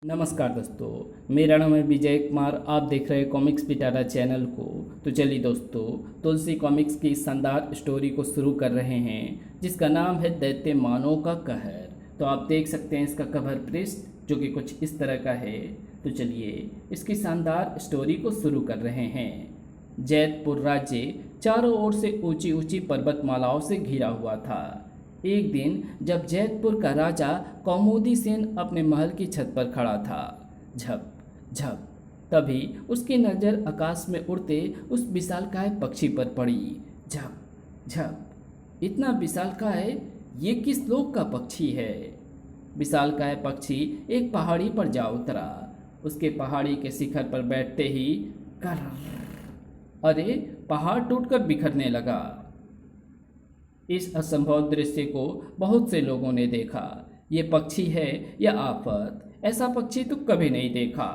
नमस्कार दोस्तों, मेरा नाम है विजय कुमार। आप देख रहे हैं कॉमिक्स पिटारा चैनल को। तो चलिए दोस्तों, तुलसी कॉमिक्स की शानदार स्टोरी को शुरू कर रहे हैं, जिसका नाम है दैत्य मानव का कहर। तो आप देख सकते हैं इसका कवर पृष्ठ, जो कि कुछ इस तरह का है। तो चलिए इसकी शानदार स्टोरी को शुरू कर रहे हैं। जैतपुर राज्य चारों ओर से ऊंची ऊंची पर्वतमालाओं से घिरा हुआ था। एक दिन जब जैतपुर का राजा कौमुदी सेन अपने महल की छत पर खड़ा था, झप झप, तभी उसकी नज़र आकाश में उड़ते उस विशालकाय पक्षी पर पड़ी। झप झप, इतना विशालकाय, ये किस लोक का पक्षी है? विशालकाय पक्षी एक पहाड़ी पर जा उतरा। उसके पहाड़ी के शिखर पर बैठते ही कर, अरे, पहाड़ टूटकर बिखरने लगा। इस असंभव दृश्य को बहुत से लोगों ने देखा। ये पक्षी है या आफत? ऐसा पक्षी तो कभी नहीं देखा।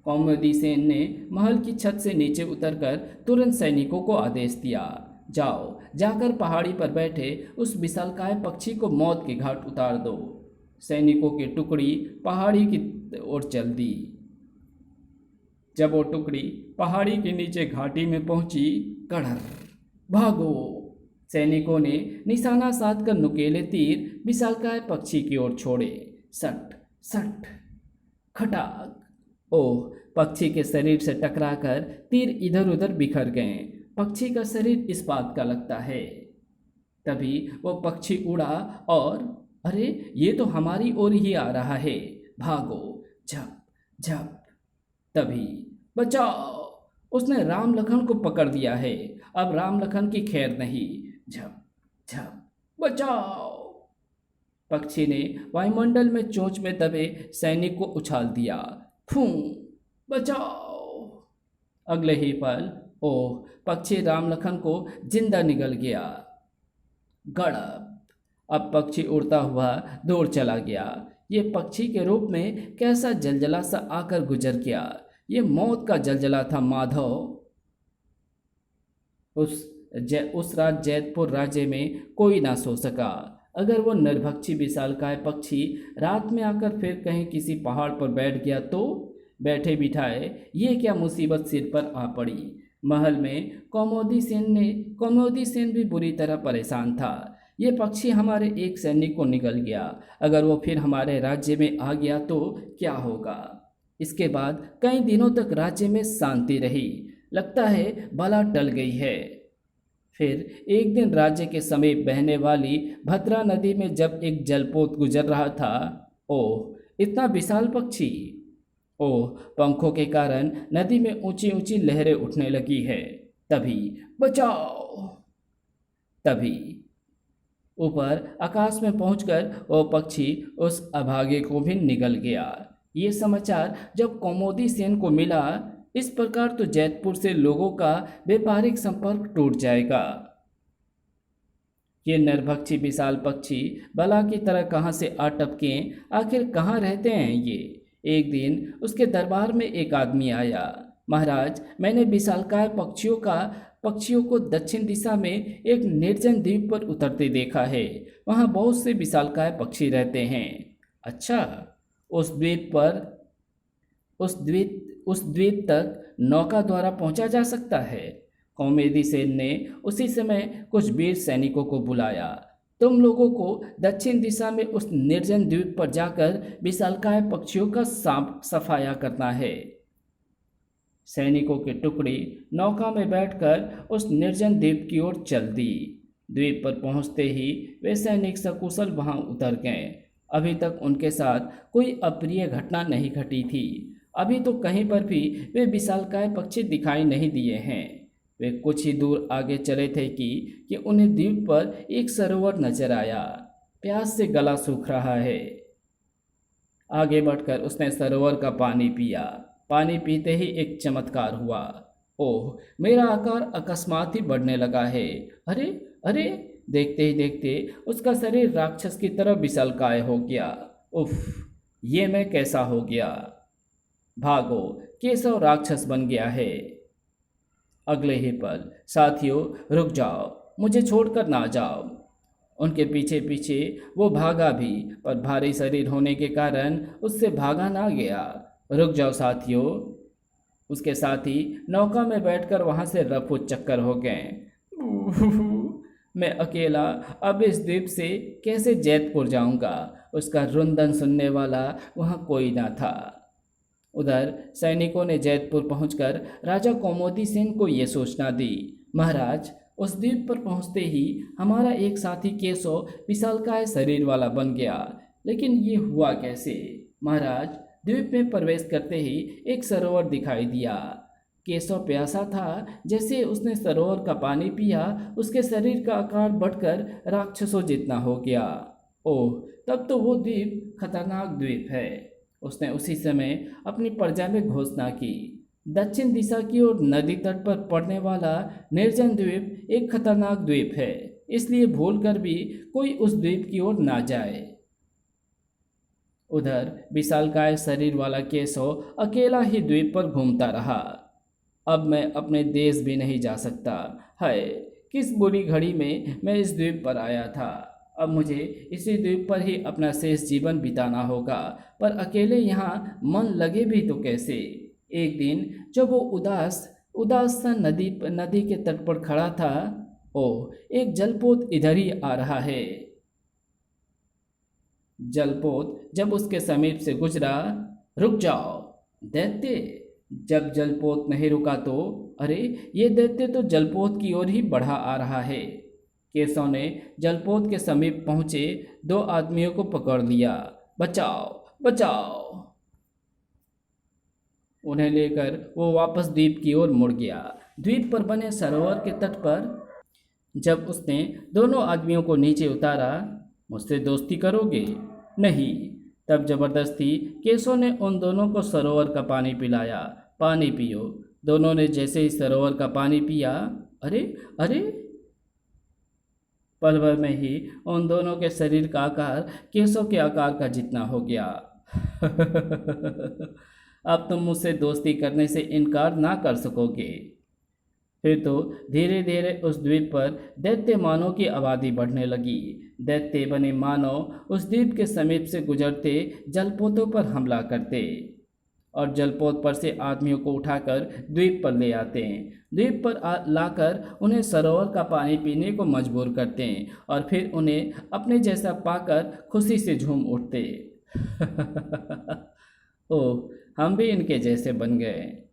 कौमुदी सेन ने महल की छत से नीचे उतरकर तुरंत सैनिकों को आदेश दिया, जाओ, जाकर पहाड़ी पर बैठे उस विशालकाय पक्षी को मौत के घाट उतार दो। सैनिकों की टुकड़ी पहाड़ी की ओर चल दी। जब वो टुकड़ी पहाड़ी के नीचे घाटी में पहुंची, कड़र, भागो! सैनिकों ने निशाना साधकर नुकीले तीर विशालकाय पक्षी की ओर छोड़े। सट सट, खटाक! ओह! पक्षी के शरीर से टकराकर तीर इधर उधर बिखर गए। पक्षी का शरीर इस बात का लगता है। तभी वो पक्षी उड़ा और, अरे, ये तो हमारी ओर ही आ रहा है, भागो! झप झप, तभी, बचाओ! उसने राम लखन को पकड़ दिया है। अब राम लखन की खैर नहीं। झप झप, बचाओ! पक्षी ने वायुमंडल में चोंच में दबे सैनिक को उछाल दिया। फूं! बचाओ! अगले ही पल, ओह, पक्षी राम लखन को जिंदा निगल गया। गड़प! अब पक्षी उड़ता हुआ दूर चला गया। ये पक्षी के रूप में कैसा जलजला सा आकर गुजर गया। ये मौत का जलजला था माधव। उस रात जैतपुर राज्य में कोई ना सो सका। अगर वो नरभक्षी विशालकाय पक्षी रात में आकर फिर कहीं किसी पहाड़ पर बैठ गया तो? बैठे बिठाए ये क्या मुसीबत सिर पर आ पड़ी। महल में कौमुदी सेन भी बुरी तरह परेशान था। ये पक्षी हमारे एक सैनिक को निगल गया। अगर वो फिर हमारे राज्य में आ गया तो क्या होगा? इसके बाद कई दिनों तक राज्य में शांति रही। लगता है बला टल गई है। फिर एक दिन राज्य के समीप बहने वाली भद्रा नदी में जब एक जलपोत गुजर रहा था, ओह, इतना विशाल पक्षी! ओह, पंखों के कारण नदी में ऊंची ऊंची लहरें उठने लगी है। तभी, बचाओ! तभी ऊपर आकाश में पहुंचकर वो पक्षी उस अभागे को भी निगल गया। ये समाचार जब कौमुदी सेन को मिला, इस प्रकार तो जैतपुर से लोगों का व्यापारिक संपर्क टूट जाएगा। ये नरभक्षी विशाल पक्षी बला की तरह कहाँ से आ टपके? आखिर कहाँ रहते हैं ये? एक दिन उसके दरबार में एक आदमी आया। महाराज, मैंने विशालकाय पक्षियों को दक्षिण दिशा में एक निर्जन द्वीप पर उतरते देखा है। वहाँ बहुत से विशालकाय पक्षी रहते हैं। अच्छा, उस द्वीप तक नौका द्वारा पहुंचा जा सकता है। कौमुदी सेन ने उसी समय कुछ वीर सैनिकों को बुलाया। तुम लोगों को दक्षिण दिशा में उस निर्जन द्वीप पर जाकर विशालकाय पक्षियों का सफाया करना है। सैनिकों की टुकड़ी नौका में बैठकर उस निर्जन द्वीप की ओर चल दी। द्वीप पर पहुंचते ही वे सैनिक सकुशल वहां उतर गए। अभी तक उनके साथ कोई अप्रिय घटना नहीं घटी थी। अभी तो कहीं पर भी वे विशालकाय पक्षी दिखाई नहीं दिए हैं। वे कुछ ही दूर आगे चले थे कि उन्हें द्वीप पर एक सरोवर नजर आया। प्यास से गला सूख रहा है। आगे बढ़कर उसने सरोवर का पानी पिया। पानी पीते ही एक चमत्कार हुआ। ओह, मेरा आकार अकस्मात ही बढ़ने लगा है। अरे अरे, देखते ही देखते उसका शरीर राक्षस की तरह विशालकाय हो गया। उफ, ये मैं कैसा हो गया? भागो, केशव राक्षस बन गया है। अगले ही पल, साथियों, रुक जाओ, मुझे छोड़कर ना जाओ। उनके पीछे पीछे वो भागा भी, पर भारी शरीर होने के कारण उससे भागा ना गया। रुक जाओ साथियों, उसके साथी नौका में बैठकर वहां से रफू चक्कर हो गए। मैं अकेला अब इस द्वीप से कैसे जैतपुर जाऊंगा? उसका रुंदन सुनने वाला वहां कोई ना था। उधर सैनिकों ने जैतपुर पहुंचकर राजा कौमुदी सेन को ये सूचना दी। महाराज, उस द्वीप पर पहुंचते ही हमारा एक साथी केशव विशालकाय शरीर वाला बन गया। लेकिन ये हुआ कैसे? महाराज, द्वीप में प्रवेश करते ही एक सरोवर दिखाई दिया। केशव प्यासा था। जैसे उसने सरोवर का पानी पिया, उसके शरीर का आकार बढ़कर राक्षसों जितना हो गया। ओह, तब तो वो द्वीप खतरनाक द्वीप है। उसने उसी समय अपनी प्रजा में घोषणा की। दक्षिण दिशा की ओर नदी तट पर पड़ने वाला निर्जन द्वीप एक खतरनाक द्वीप है, इसलिए भूलकर भी कोई उस द्वीप की ओर ना जाए। उधर विशालकाय शरीर वाला केशव अकेला ही द्वीप पर घूमता रहा। अब मैं अपने देश भी नहीं जा सकता। हाय, किस बुरी घड़ी में मैं इस द्वीप पर आया था। अब मुझे इसी द्वीप पर ही अपना शेष जीवन बिताना होगा, पर अकेले यहाँ मन लगे भी तो कैसे? एक दिन जब वो उदास उदास सा नदी के तट पर खड़ा था, ओह, एक जलपोत इधर ही आ रहा है। जलपोत जब उसके समीप से गुजरा, रुक जाओ दैत्य। जब जलपोत नहीं रुका तो अरे, ये दैत्य तो जलपोत की ओर ही बढ़ा आ रहा है। केशव ने जलपोत के समीप पहुंचे दो आदमियों को पकड़ लिया। बचाओ बचाओ! उन्हें लेकर वो वापस द्वीप की ओर मुड़ गया। द्वीप पर बने सरोवर के तट पर जब उसने दोनों आदमियों को नीचे उतारा, मुझसे दोस्ती करोगे? नहीं। तब जबरदस्ती केशव ने उन दोनों को सरोवर का पानी पिलाया। पानी पियो। दोनों ने जैसे ही सरोवर का पानी पिया, अरे अरे, पल भर में ही उन दोनों के शरीर का आकार केशव के आकार का जितना हो गया। अब तुम मुझसे दोस्ती करने से इनकार ना कर सकोगे। फिर तो धीरे धीरे उस द्वीप पर दैत्य मानव की आबादी बढ़ने लगी। दैत्य बने मानव उस द्वीप के समीप से गुजरते जलपोतों पर हमला करते और जलपोत पर से आदमियों को उठाकर द्वीप पर ले आते हैं। द्वीप पर लाकर उन्हें सरोवर का पानी पीने को मजबूर करते हैं और फिर उन्हें अपने जैसा पाकर खुशी से झूम उठते। ओह, हम भी इनके जैसे बन गए।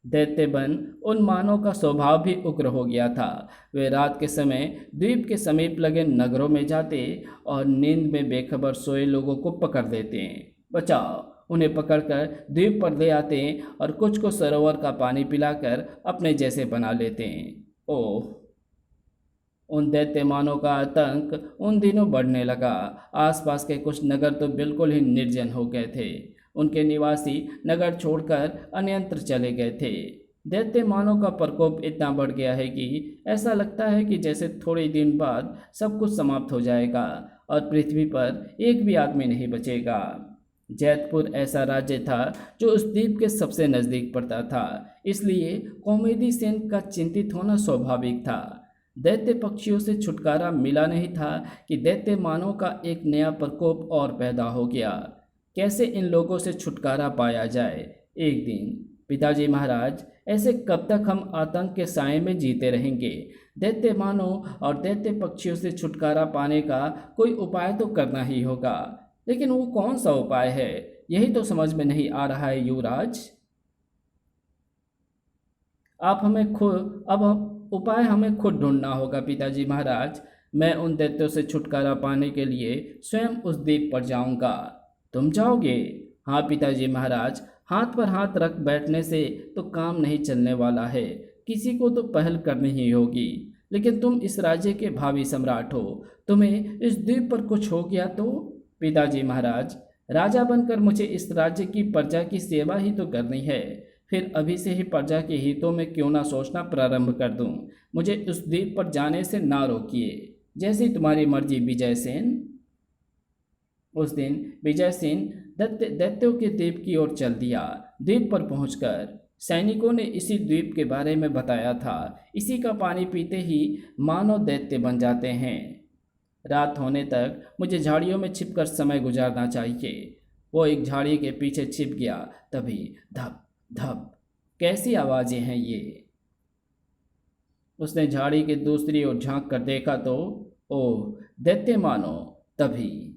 दैत्य बन उन मानव का स्वभाव भी उग्र हो गया था। वे रात के समय द्वीप के समीप लगे नगरों में जाते और नींद में बेखबर सोए लोगों को पकड़ लेते हैं। बचाओ! उन्हें पकड़कर द्वीप पर ले आते हैं और कुछ को सरोवर का पानी पिलाकर अपने जैसे बना लेते हैं। ओह, उन दैत्य मानव का आतंक उन दिनों बढ़ने लगा। आसपास के कुछ नगर तो बिल्कुल ही निर्जन हो गए थे। उनके निवासी नगर छोड़कर अन्यत्र चले गए थे। दैत्य मानव का प्रकोप इतना बढ़ गया है कि ऐसा लगता है कि जैसे थोड़े दिन बाद सब कुछ समाप्त हो जाएगा और पृथ्वी पर एक भी आदमी नहीं बचेगा। जैतपुर ऐसा राज्य था जो उस द्वीप के सबसे नज़दीक पड़ता था, इसलिए कौमुदी सेन का चिंतित होना स्वाभाविक था। दैत्य पक्षियों से छुटकारा मिला नहीं था कि दैत्य मानव का एक नया प्रकोप और पैदा हो गया। कैसे इन लोगों से छुटकारा पाया जाए? एक दिन, पिताजी महाराज, ऐसे कब तक हम आतंक के साए में जीते रहेंगे? दैत्य मानव और दैत्य पक्षियों से छुटकारा पाने का कोई उपाय तो करना ही होगा, लेकिन वो कौन सा उपाय है, यही तो समझ में नहीं आ रहा है युवराज। उपाय हमें खुद ढूंढना होगा पिताजी महाराज। मैं उन दैत्यों से छुटकारा पाने के लिए स्वयं उस द्वीप पर जाऊंगा। तुम जाओगे? हाँ पिताजी महाराज, हाथ पर हाथ रख बैठने से तो काम नहीं चलने वाला है। किसी को तो पहल करनी ही होगी। लेकिन तुम इस राज्य के भावी सम्राट हो, तुम्हें इस द्वीप पर कुछ हो गया तो? पिताजी महाराज, राजा बनकर मुझे इस राज्य की प्रजा की सेवा ही तो करनी है। फिर अभी से ही प्रजा के हितों में क्यों ना सोचना प्रारंभ कर दूं। मुझे उस द्वीप पर जाने से ना रोकिए। जैसी तुम्हारी मर्जी विजय सेन। उस दिन विजय सेन दैत्यों के द्वीप की ओर चल दिया। द्वीप पर पहुंचकर सैनिकों ने इसी द्वीप के बारे में बताया था। इसी का पानी पीते ही मानव दैत्य बन जाते हैं। रात होने तक मुझे झाड़ियों में छिपकर समय गुजारना चाहिए। वो एक झाड़ी के पीछे छिप गया। तभी धप धप, कैसी आवाज़ें हैं ये। उसने झाड़ी के दूसरी ओर झांक कर देखा तो ओह, दैत्य मानो। तभी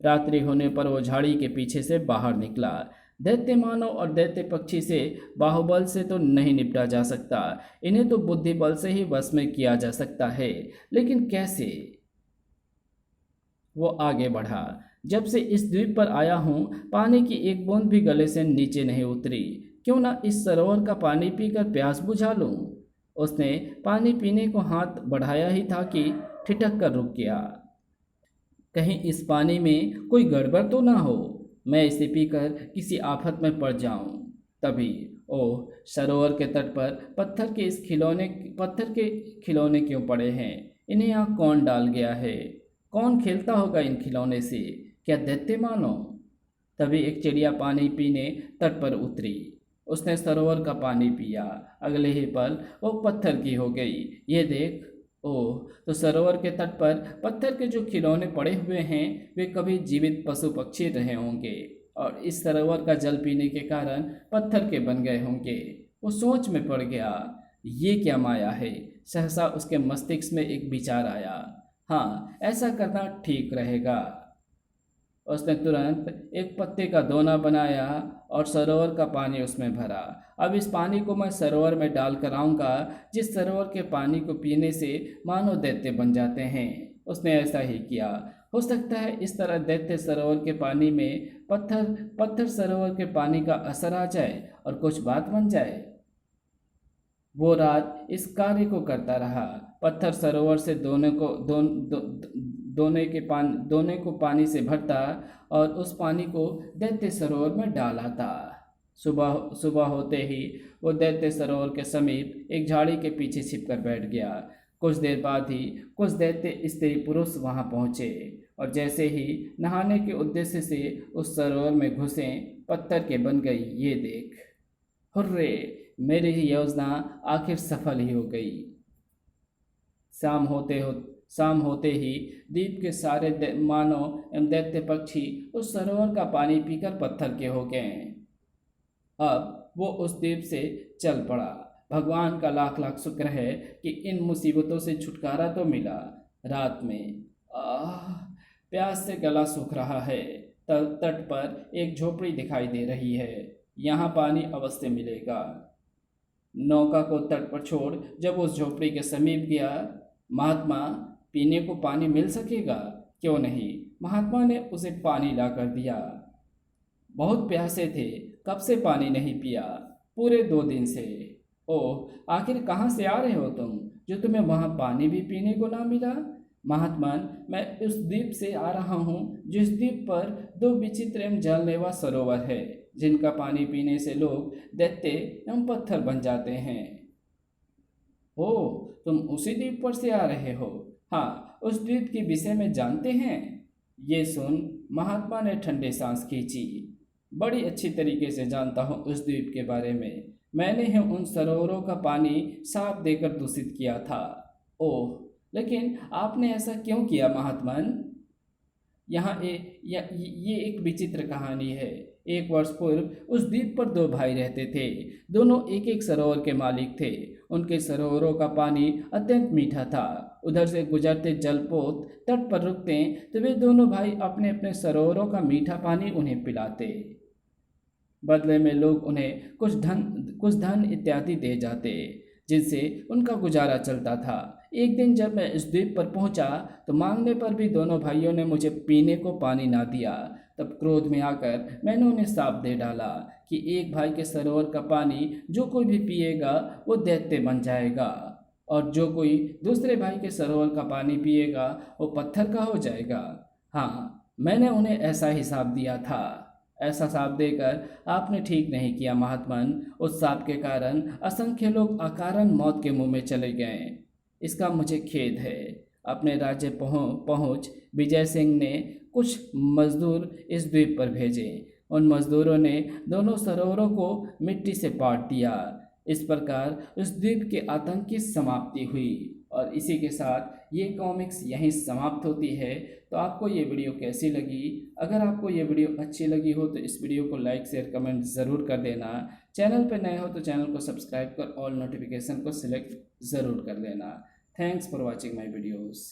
रात्रि होने पर वो झाड़ी के पीछे से बाहर निकला। दैत्य मानव और दैत्य पक्षी से बाहुबल से तो नहीं निपटा जा सकता, इन्हें तो बुद्धि बल से ही वश में किया जा सकता है, लेकिन कैसे। वो आगे बढ़ा। जब से इस द्वीप पर आया हूँ पानी की एक बूंद भी गले से नीचे नहीं उतरी। क्यों ना इस सरोवर का पानी पीकर प्यास बुझा लूं। उसने पानी पीने को हाथ बढ़ाया ही था कि ठिठक कर रुक गया। कहीं इस पानी में कोई गड़बड़ तो ना हो, मैं इसे पीकर किसी आफत में पड़ जाऊं। तभी ओह, सरोवर के तट पर पत्थर के खिलौने क्यों पड़े हैं। इन्हें यहाँ कौन डाल गया है। कौन खेलता होगा इन खिलौने से। क्या दैत्य मानो। तभी एक चिड़िया पानी पीने तट पर उतरी। उसने सरोवर का पानी पिया। अगले ही पल वो पत्थर की हो गई। ये देख। ओह, तो सरोवर के तट पर पत्थर के जो खिलौने पड़े हुए हैं वे कभी जीवित पशु पक्षी रहे होंगे और इस सरोवर का जल पीने के कारण पत्थर के बन गए होंगे। वो सोच में पड़ गया, ये क्या माया है। सहसा उसके मस्तिष्क में एक विचार आया। हाँ, ऐसा करना ठीक रहेगा। उसने तुरंत एक पत्ते का दोना बनाया और सरोवर का पानी उसमें भरा। अब इस पानी को मैं सरोवर में डाल कर आऊँगा, जिस सरोवर के पानी को पीने से मानव दैत्य बन जाते हैं। उसने ऐसा ही किया। हो सकता है इस तरह दैत्य सरोवर के पानी में पत्थर सरोवर के पानी का असर आ जाए और कुछ बात बन जाए। वो रात इस कार्य को करता रहा। पत्थर सरोवर से दोने को पानी से भरता और उस पानी को दैत्य सरोवर में डाल आता। सुबह सुबह होते ही वो दैत्य सरोवर के समीप एक झाड़ी के पीछे छिपकर बैठ गया। कुछ देर बाद ही कुछ दैत्य स्त्री पुरुष वहां पहुंचे और जैसे ही नहाने के उद्देश्य से उस सरोवर में घुसे, पत्थर के बन गई। ये देख। हुर्रे, मेरी योजना आखिर सफल ही हो गई। शाम होते ही द्वीप के सारे मानव एवं दैत्य पक्षी उस सरोवर का पानी पीकर पत्थर के हो गए। अब वो उस द्वीप से चल पड़ा। भगवान का लाख लाख शुक्र है कि इन मुसीबतों से छुटकारा तो मिला। रात में प्यास से गला सूख रहा है। तट पर एक झोपड़ी दिखाई दे रही है। यहाँ पानी अवश्य मिलेगा। नौका को तट पर छोड़ जब उस झोपड़ी के समीप गया, महात्मा, पीने को पानी मिल सकेगा? क्यों नहीं। महात्मा ने उसे पानी ला कर दिया। बहुत प्यासे थे, कब से पानी नहीं पिया? पूरे 2 दिन से। ओह, आखिर कहाँ से आ रहे हो तुम, जो तुम्हें वहाँ पानी भी पीने को ना मिला? महात्मन, मैं उस द्वीप से आ रहा हूँ जिस द्वीप पर 2 विचित्र एवं जानलेवा सरोवर है, जिनका पानी पीने से लोग दैत्य एवं पत्थर बन जाते हैं। हो, तुम उसी द्वीप पर से आ रहे हो? हाँ, उस द्वीप के विषय में जानते हैं? ये सुन महात्मा ने ठंडे सांस खींची। बड़ी अच्छी तरीके से जानता हूँ उस द्वीप के बारे में। मैंने ही उन सरोवरों का पानी साफ देकर दूषित किया था। ओह, लेकिन आपने ऐसा क्यों किया महात्मन? ये एक विचित्र कहानी है। 1 वर्ष पूर्व उस द्वीप पर 2 भाई रहते थे। दोनों एक एक सरोवर के मालिक थे। उनके सरोवरों का पानी अत्यंत मीठा था। उधर से गुजरते जलपोत तट पर रुकते तो वे दोनों भाई अपने अपने सरोवरों का मीठा पानी उन्हें पिलाते। बदले में लोग उन्हें कुछ धन इत्यादि दे जाते, जिनसे उनका गुजारा चलता था। एक दिन जब मैं इस द्वीप पर पहुंचा तो मांगने पर भी दोनों भाइयों ने मुझे पीने को पानी ना दिया। तब क्रोध में आकर मैंने उन्हें शाप दे डाला कि एक भाई के सरोवर का पानी जो कोई भी पिएगा वो दैत्य बन जाएगा, और जो कोई दूसरे भाई के सरोवर का पानी पिएगा वो पत्थर का हो जाएगा। हाँ, मैंने उन्हें ऐसा ही शाप दिया था। ऐसा शाप देकर आपने ठीक नहीं किया महात्मन। उस शाप के कारण असंख्य लोग अकारण मौत के मुंह में चले गए। इसका मुझे खेद है। अपने राज्य पहुँच विजय सिंह ने कुछ मजदूर इस द्वीप पर भेजे। उन मजदूरों ने दोनों सरोवरों को मिट्टी से पाट दिया। इस प्रकार उस द्वीप के आतंक की समाप्ति हुई और इसी के साथ ये कॉमिक्स यहीं समाप्त होती है। तो आपको ये वीडियो कैसी लगी? अगर आपको ये वीडियो अच्छी लगी हो तो इस वीडियो को लाइक शेयर कमेंट ज़रूर कर देना। चैनल पर नए हो तो चैनल को सब्सक्राइब कर ऑल नोटिफिकेशन को सिलेक्ट ज़रूर कर लेना। Thanks for watching my videos.